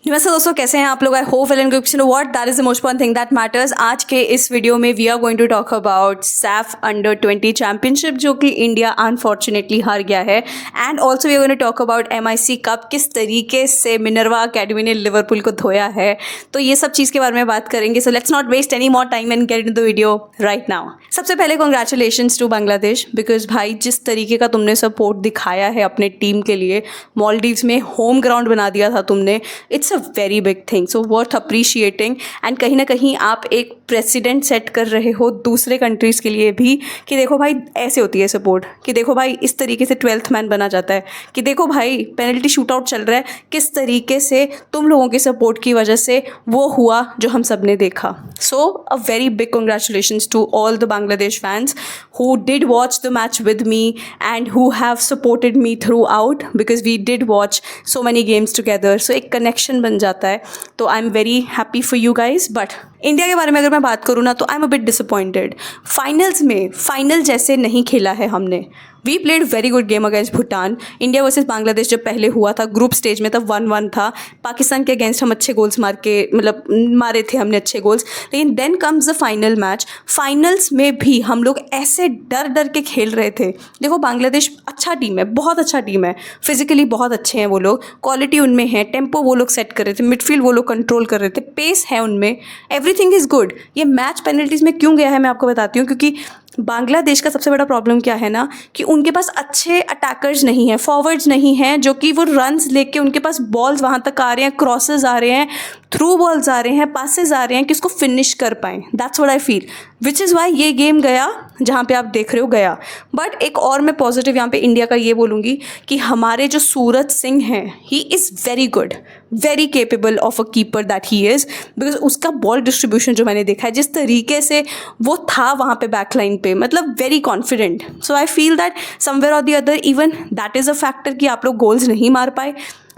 नमस्ते दोस्तों, कैसे हैं आप लोग? I hope well and good. No what, that is the most important thing that matters. आज के इस वीडियो में we are going to talk about SAFF under 20 championship, जो कि इंडिया अनफॉर्चुनेटली हार गया है। And also we are going to talk about MIC cup, किस तरीके से मिनर्वा अकेडमी ने लिवरपूल को धोया है। तो ये सब चीज़ के बारे में बात करेंगे। So let's not waste any more time and get into the video right now. सबसे पहले कॉन्ग्रेचुलेशंस टू बांग्लादेश, बिकॉज भाई जिस तरीके का तुमने सपोर्ट दिखाया है अपने टीम के लिए, मॉलडीव्स में होम ग्राउंड बना दिया था तुमने। It's a very big thing, so worth appreciating. And कहीं ना कहीं आप एक प्रेसिडेंट सेट कर रहे हो दूसरे कंट्रीज़ के लिए भी, कि देखो भाई ऐसे होती है सपोर्ट, कि देखो भाई इस तरीके से 12th मैन बना जाता है, कि देखो भाई पेनल्टी शूट आउट चल रहा है, किस तरीके से तुम लोगों के सपोर्ट की वजह से वो हुआ जो हम सब ने देखा। So a very big congratulations to all the Bangladesh fans who did watch the match with me and who have supported me throughout, because we did watch so many games together. So एक connection बन जाता है। तो I am very happy for you guys. But India के बारे में अगर मैं बात करूँ ना, तो I am a bit disappointed. Final जैसे नहीं खेला है हमने। We played very good game against Bhutan. India versus Bangladesh जब पहले हुआ था ग्रुप स्टेज में, तब 1-1 था। पाकिस्तान के अगेंस्ट हम अच्छे गोल्स मारे थे हमने अच्छे गोल्स। लेकिन then comes the final match. Finals में भी हम लोग ऐसे डर के खेल रहे थे। देखो बांग्लादेश अच्छा टीम है, बहुत अच्छा टीम है, फिजिकली बहुत अच्छे हैं वो लोग, क्वालिटी उनमें है, टेम्पो वो लोग सेट कर रहे थे, मिडफील्ड वो लोग कंट्रोल कर रहे थे, पेस है उनमें, एवरीथिंग इज़ गुड। ये मैच पेनल्टीज़ में क्यों गया है मैं आपको बताती हूँ। क्योंकि बांग्लादेश का सबसे बड़ा प्रॉब्लम क्या है ना, कि उनके पास अच्छे अटैकर्स नहीं हैं, फॉरवर्ड्स नहीं हैं, जो कि वो रन्स लेके उनके पास बॉल्स वहाँ तक आ रहे हैं, क्रॉसेस आ रहे हैं, थ्रू बॉल्स आ रहे हैं, पासेस आ रहे हैं, कि उसको फिनिश कर पाएँ। That's what I feel, which is why ये गेम गया जहाँ पे आप देख रहे हो गया। बट एक और मैं पॉजिटिव यहाँ पे इंडिया का ये बोलूँगी कि हमारे जो सूरज सिंह हैं, he is very good, very capable of a keeper that he is. Because उसका बॉल डिस्ट्रीब्यूशन जो मैंने देखा है, जिस तरीके से वो था वहाँ पे बैकलाइन पे, मतलब very confident. So I feel that somewhere or the other even that is a factor कि आप लोग गोल्स नहीं मार पाए।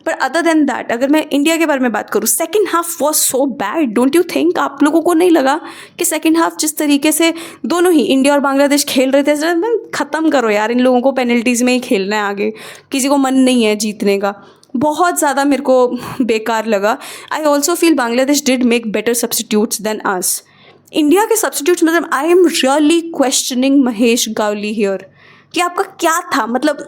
पर अदर देन दैट, अगर मैं इंडिया के बारे में बात करूँ, second half was so bad. Don't you think? आप लोगों को नहीं लगा कि सेकेंड हाफ जिस तरीके से दोनों ही इंडिया और बांग्लादेश खेल रहे थे, मैम ख़त्म करो यार, इन लोगों को पेनल्टीज़ में ही खेलना है, आगे किसी को मन नहीं है जीतने का। बहुत ज़्यादा मेरे को बेकार लगा। आई also feel Bangladesh did make better substitutes than us. India के सब्सटीट्यूट्स, मतलब I am really questioning Mahesh Gawali here, कि आपका क्या था, मतलब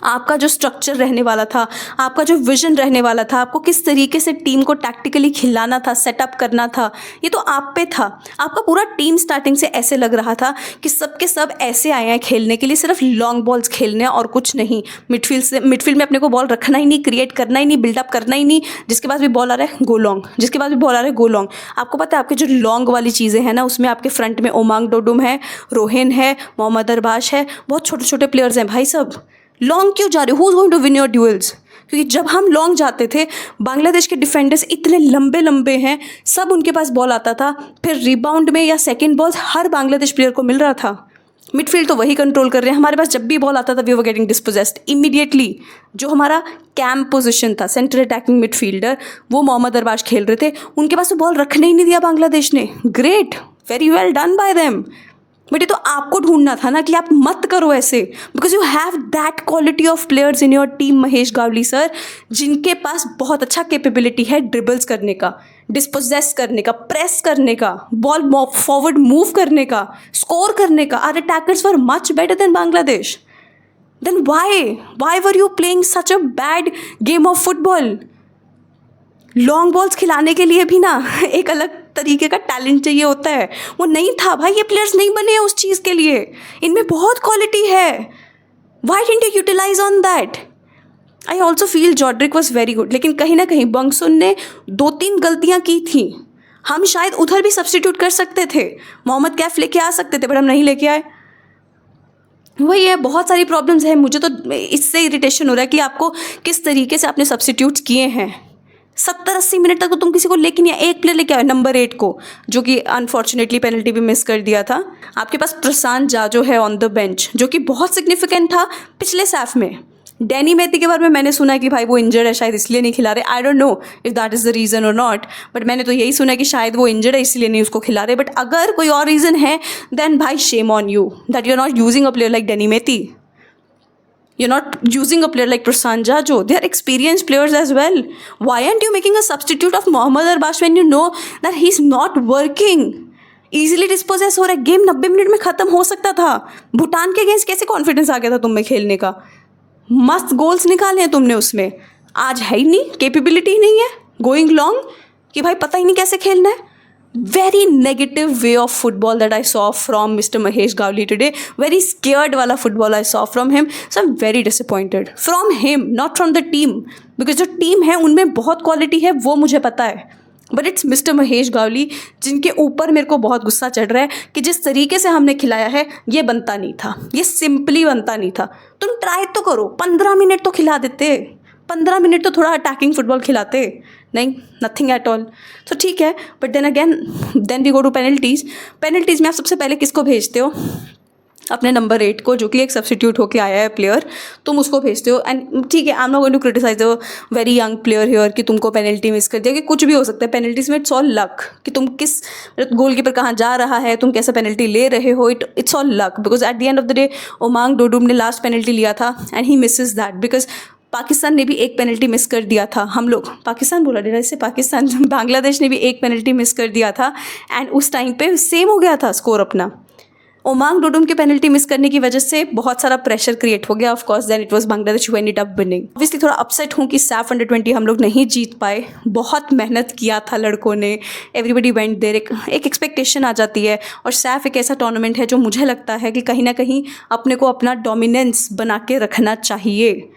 आपका जो स्ट्रक्चर रहने वाला था, आपका जो विजन रहने वाला था, आपको किस तरीके से टीम को टैक्टिकली खिलाना था, सेटअप करना था, ये तो आप पे था। आपका पूरा टीम स्टार्टिंग से ऐसे लग रहा था कि सब के सब ऐसे आए हैं खेलने के लिए, सिर्फ लॉन्ग बॉल्स खेलने और कुछ नहीं। मिडफील्ड में अपने को बॉल रखना ही नहीं, क्रिएट करना ही नहीं, बिल्डअप करना ही नहीं। जिसके पास भी बॉल आ रहा है गो लॉन्ग, जिसके पास भी बॉल आ रहा है गो लॉन्ग। आपको पता है आपके जो लॉन्ग वाली चीज़ें हैं ना, उसमें आपके फ्रंट में ओमांग डोडुम है, रोहिन है, मोहम्मद अरबाज है, बहुत छोटे छोटे प्लेयर्स हैं भाई। सब लॉन्ग क्यों जा रहे हो? Who is going to win your duels? क्योंकि जब हम लॉन्ग जाते थे, बांग्लादेश के डिफेंडर्स इतने लंबे लंबे हैं, सब उनके पास बॉल आता था, फिर रिबाउंड में या सेकंड बॉल हर बांग्लादेश प्लेयर को मिल रहा था। मिडफील्ड तो वही कंट्रोल कर रहे हैं। हमारे पास जब भी बॉल आता था, we were getting dispossessed immediately. जो हमारा कैंप पोजीशन था, सेंटर अटैकिंग मिडफील्डर, वो मोहम्मद अरबाज खेल रहे थे, उनके पास तो बॉल रखने ही नहीं दिया बांग्लादेश ने। Great, very well done by them. But ये तो आपको ढूंढना था ना कि आप मत करो ऐसे, because you have that quality of players in your team Mahesh Gawali sir, जिनके पास बहुत अच्छा कैपेबिलिटी है ड्रिबल्स करने का, डिस्पोजेस करने का, प्रेस करने का, बॉल फॉरवर्ड मूव करने का, स्कोर करने का। Our attackers were much better than Bangladesh. Then why were you playing such a bad game of football? Long balls खिलाने के लिए भी ना एक अलग तरीके का टैलेंट चाहिए होता है, वो नहीं था भाई। ये प्लेयर्स नहीं बने हैं उस चीज़ के लिए, इनमें बहुत क्वालिटी है। Why didn't you utilize on that? I also feel Jodrick was very good, लेकिन कहीं ना कहीं बंगसुन ने 2-3 गलतियाँ की थी। हम शायद उधर भी सब्सटीट्यूट कर सकते थे, मोहम्मद कैफ लेके आ सकते थे, बट हम नहीं लेके आए। वही है, बहुत सारी प्रॉब्लम्स हैं। मुझे तो इससे इरिटेशन हो रहा है कि आपको किस तरीके से आपने सब्सटीट्यूट किए हैं। 70-80 मिनट तक तो तुम किसी को लेके नहीं आए। एक प्लेयर लेके आए नंबर 8 को, जो कि अनफॉर्चुनेटली पेनल्टी भी मिस कर दिया था। आपके पास प्रशांत जाजो है ऑन द बेंच, जो कि बहुत सिग्निफिकेंट था पिछले सैफ में। डैनी मेहती के बारे में मैंने सुना है कि भाई वो इंजर्ड है, शायद इसलिए नहीं खिला रहे। I don't know if that is the reason और नॉट, बट मैंने तो यही सुना है कि शायद वो इंजर्ड है इसलिए नहीं उसको खिला रहे। बट अगर कोई और रीज़न है, देन भाई shame on you that you are not using a player like Danny Meitei. You're not using a player like Prasanth Jajo. They are experienced players as well. Why aren't you making a substitute of Mohammad Arbash when you know that he's not working? Easily dispossess हो रहा है. Game 90 minute में ख़त्म हो सकता था. भूटान के against कैसे कॉन्फिडेंस आ गया था तुम में खेलने का? मस्त गोल्स निकाले हैं तुमने उसमें. आज है ही नहीं, कैपेबिलिटी ही नहीं है गोइंग लॉन्ग कि भाई पता ही नहीं कैसे खेलना है. Very negative way of football that I saw from Mr. Mahesh Gawli today. Very scared wala football I saw from him. So I'm very disappointed. From him, not from the team. Because जो team है उनमें बहुत quality है वो मुझे पता है. But it's Mr. Mahesh Gawli जिनके ऊपर मेरे को बहुत गुस्सा चढ़ रहा है कि जिस तरीके से हमने खिलाया है ये बनता नहीं था. ये सिंपली बनता नहीं था. तुम ट्राई तो करो, 15 मिनट तो खिला देते. 15 मिनट तो थोड़ा अटैकिंग फुटबॉल खिलाते. नहीं, नथिंग एट ऑल. तो ठीक है, but then we go to penalties. Penalties में आप सबसे पहले किसको भेजते हो? अपने नंबर 8 को, जो कि एक सब्स्टिट्यूट होके आया है प्लेयर. तुम उसको भेजते हो. एंड ठीक है, I am not going to criticise the very young player here कि तुमको पेनल्टी मिस कर दिया, कि कुछ भी हो सकता है पेनल्टीज़ में. इट्स ऑल लक कि तुम किस गोलकीपर कहाँ जा रहा है, तुम कैसे पेनल्टी ले रहे हो. It's all luck because at the end of the day Omang Dodum ने लास्ट पेनल्टी लिया था and he misses that. Because Pakistan ने भी एक पेनल्टी मिस कर दिया था. हम लोग पाकिस्तान बोला डेरा इससे पाकिस्तान बांग्लादेश ने भी एक पेनल्टी मिस कर दिया था एंड उस टाइम पे सेम हो गया था स्कोर अपना. ओमांग डोडुम की पेनल्टी मिस करने की वजह से बहुत सारा प्रेशर क्रिएट हो गया. Of course then it was Bangladesh who ended up winning. Obviously थोड़ा अपसेट हूँ कि सैफ अंडर 20 हम लोग नहीं जीत पाए. बहुत मेहनत किया था लड़कों ने. Everybody went there. एक एक्सपेक्टेशन आ जाती है और सैफ एक ऐसा टूर्नामेंट है जो मुझे लगता है कि कहीं ना कहीं अपने को अपना डोमिनेंस बना के रखना चाहिए.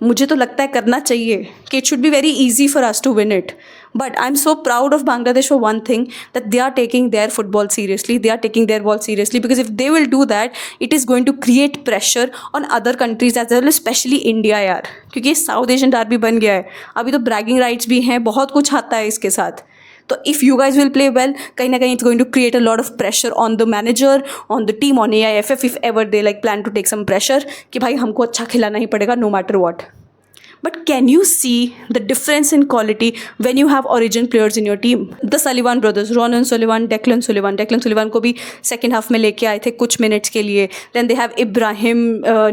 मुझे तो लगता है करना चाहिए कि it should be very easy for us to win it. But I am so proud of Bangladesh for one thing, that they are taking their football seriously. They are taking their ball seriously because if they will do that it is going to create pressure on other countries as well, specially India यार. क्योंकि ये south Asian Derby बन गया है. अभी तो bragging rights भी हैं, बहुत कुछ आता है इसके साथ. तो if you guys will play well, कहीं ना कहीं it's going to create a lot of pressure on the manager, on the team, on AIFF if ever they like plan to take some pressure कि भाई हमको अच्छा खिलाना ही पड़ेगा no matter what. But can you see the difference in quality when you have origin players in your team? The Sullivan brothers, Ronan Sullivan, Declan Sullivan. Declan Sullivan को भी second half में लेके आए थे कुछ मिनट्स के लिए. Then they have Ibrahim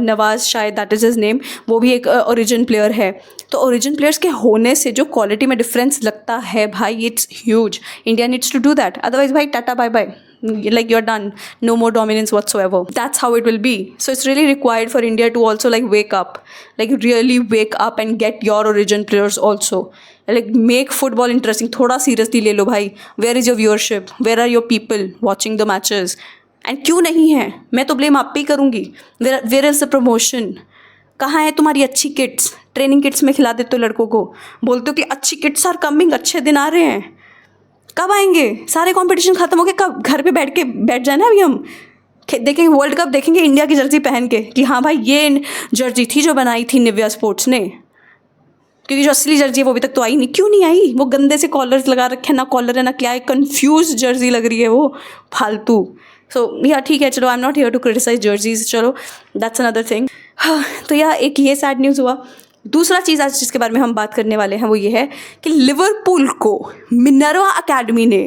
Nawaz, शायद that is his name. वो भी एक origin player है. तो origin players के होने से जो quality में difference लगता है भाई, it's huge. India needs to do that. Otherwise भाई tata bye bye. Like you're done, no more dominance whatsoever. That's how it will be. So it's really required for India to also like wake up, like really wake up and get your origin players also, like make football interesting. थोड़ा seriously ले लो भाई. Where is your viewership? Where are your people watching the matches? And क्यों नहीं है? मैं तो blame आप पे ही करूँगी. Where is the promotion? कहाँ है तुम्हारी अच्छी किट्स? ट्रेनिंग किट्स में खिला देते हो लड़कों को, बोलते हो कि अच्छी किट्स आर कमिंग, अच्छे दिन आ रहे हैं. कब आएंगे? सारे कंपटीशन खत्म हो गए, कब घर पे बैठ जाए ना. अभी हम देखेंगे वर्ल्ड कप, देखेंगे इंडिया की जर्सी पहन के कि हाँ भाई ये जर्सी थी जो बनाई थी निविया स्पोर्ट्स ने. क्योंकि जो असली जर्सी है वो अभी तक तो आई नहीं. क्यों नहीं आई? वो गंदे से कॉलर्स लगा रखे हैं, ना कॉलर है ना क्या है, कन्फ्यूज जर्सी लग रही है वो, फालतू. सो या ठीक है, चलो I am not here to criticise jerseys, चलो दैट्स अनदर थिंग. तो या एक ये सैड न्यूज़ हुआ. दूसरा चीज़ आज जिसके बारे में हम बात करने वाले हैं वो ये है कि लिवरपूल को मिनर्वा अकेडमी ने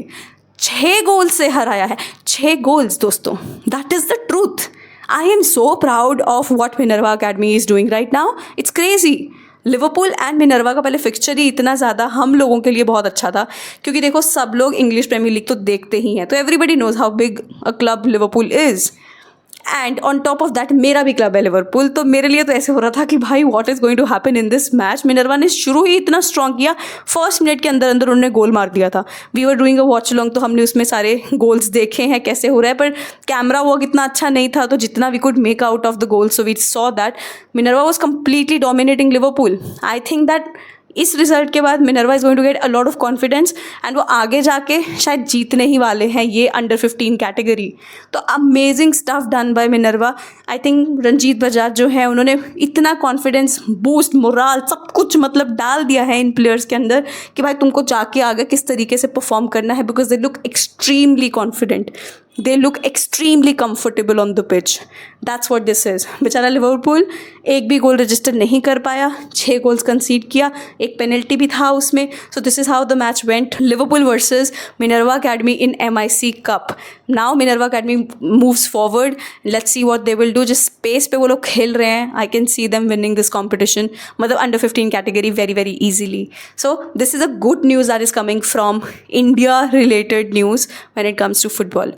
6 गोल से हराया है. 6 गोल्स दोस्तों, that is the truth. I am so proud of what Minerva academy is doing right now. It's crazy. Liverpool and Minerva का पहले फिक्चर ही इतना ज़्यादा हम लोगों के लिए बहुत अच्छा था, क्योंकि देखो सब लोग इंग्लिश प्रीमियर लीग तो देखते ही हैं, तो everybody knows how big a club Liverpool is. And on top of that मेरा भी क्लब है लिवरपूल. तो मेरे लिए तो ऐसे हो रहा था कि भाई what is going to happen in this match. Minerva ने शुरू ही इतना स्ट्रॉन्ग किया, फर्स्ट मिनट के अंदर अंदर उन्होंने गोल मार दिया था. We were doing a watch along, तो हमने उसमें सारे गोल्स देखे हैं कैसे हो रहा है, पर कैमरा वर्क इतना अच्छा नहीं था, तो जितना we could make out of the goal, so we saw that Minerva was completely dominating Liverpool. I think that इस रिजल्ट के बाद Minerva is going to get a lot of confidence and वो आगे जाके शायद जीतने ही वाले हैं ये अंडर 15 कैटेगरी. तो amazing stuff done by Minerva. I think Ranjit Bajaj जो है उन्होंने इतना कॉन्फिडेंस बूस्ट, मोराल, सब कुछ मतलब डाल दिया है इन प्लेयर्स के अंदर कि भाई तुमको जाके आगे किस तरीके से परफॉर्म करना है, because they look extremely confident. they look extremely comfortable on the pitch. That's what this is. बेचारा लिवरपूल एक भी गोल रजिस्टर नहीं कर पाया, 6 गोल्स कंसीड किया, एक पेनल्टी भी था उसमें. So this is how the match went. Liverpool versus Minerva Academy in MIC Cup. Now Minerva Academy moves forward. Let's see what they will do. जिस पेस पे वो लोग खेल रहे हैं, I can see them winning this competition. मतलब under 15 category very very easily. So this is a good news that is coming from India related news when it comes to football.